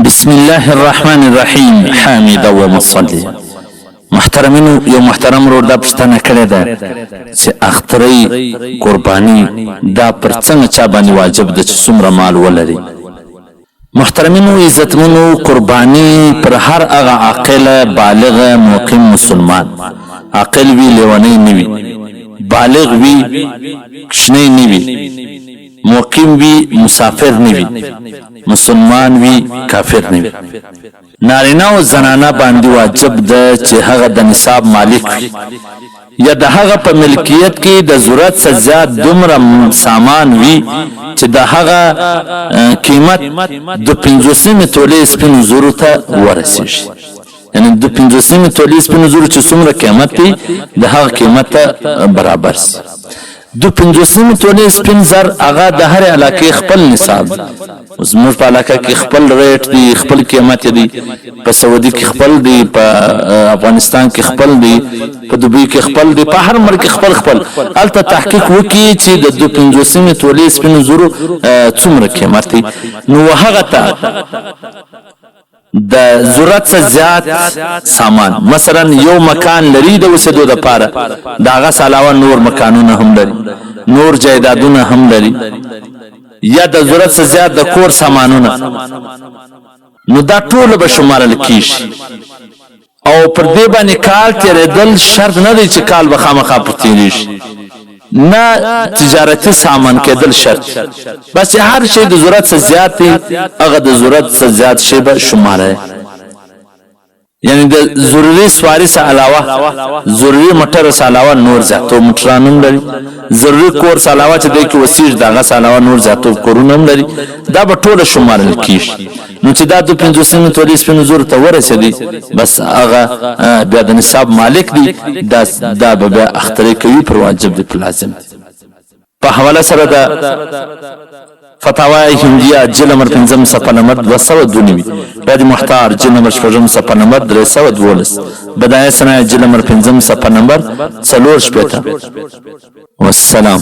بسم الله الرحمن الرحیم حامد و مصلی. محترمینو، یو محترم ورور دا پوښتنه کړې ده چې اخترۍ قرباني دا پر څنګه چا باندې واجب ده چې څومره مال ولري. محترمینو عزتمنو، قرباني پر هر هغه عاقل بالغ موقم مسلمان، عاقل وی لیونی نه وي، بالغ وی کشنی نه وي، موقم وی مسافر نه وي، مسلمان وی کافر نه وي. نارینه او زنانه باندې واجب ده چې هغه د نصاب مالک وي یا د هغه په ملکیت کې د ضرورت څخه زیات دومره سامان وي چې د هغه قیمت د 50 تولې سپینو زرو ته ورسیږي. یعنی د 50 تولې سپینو زرو چې څومره قیمت دی د هغه قیمت ته برابر شي. د 50 تولې سپین زر هغه د هر علاقې خپل نصاب. زموږ په علاقه کې خپل ریټ دی، خپل قیمت دی، په سعودي کې خپل دی، په افغانستان کې خپل دی، په دوبۍ کې خپل دی، په هر ملک خپل الته تحقیق وکړي چې د 50 تولې سپینو زرو څومره قیمت دی. نو هغه ته د ضرورت څخه زیات سامان، مثلا یو مکان لري د اوسېدو لپاره، داغه علاوه نور مکانونه هم لري، نور جایدادونه هم لري، یا د ضرورت څخه زیات د کور سامانونه، نو دا ټول به شمارل کیږي. او پر دې باندې کال تیرېدل شرط نه دی چې کال به خامخا پر تیریږي، نه تجارتي سامان کېدل شرط، بس هر شی د ضرورت څخه زیات دی هغه د ضرورت څخه زیات شی به شماره. یعنی د ضروري سواری څخه علاوه، ضروري موټر څخه علاوه نور زیاتو موټران هم لري، ضروري کور څخه علاوه چې د کې وسیج دغه څخه علاوه نور زیاتو کورونه هم لري، دا به ټول شمارل کیږي. نو چې دا د 50 تولې سپینو زرو ته ورسېدي بس هغه بیا د نصاب مالک دی، دا به بیا اخترۍ کوي، پر واجب دی، پر لازم. په حواله سره د فتاوی هندیه جلد نمبر 5 صفحه نمبر 292، یاد محتار جلد نمبر 6 صفحه نمبر 312، بدایع صنایع جلد نمبر 5 صفحه نمبر 4 والسلام.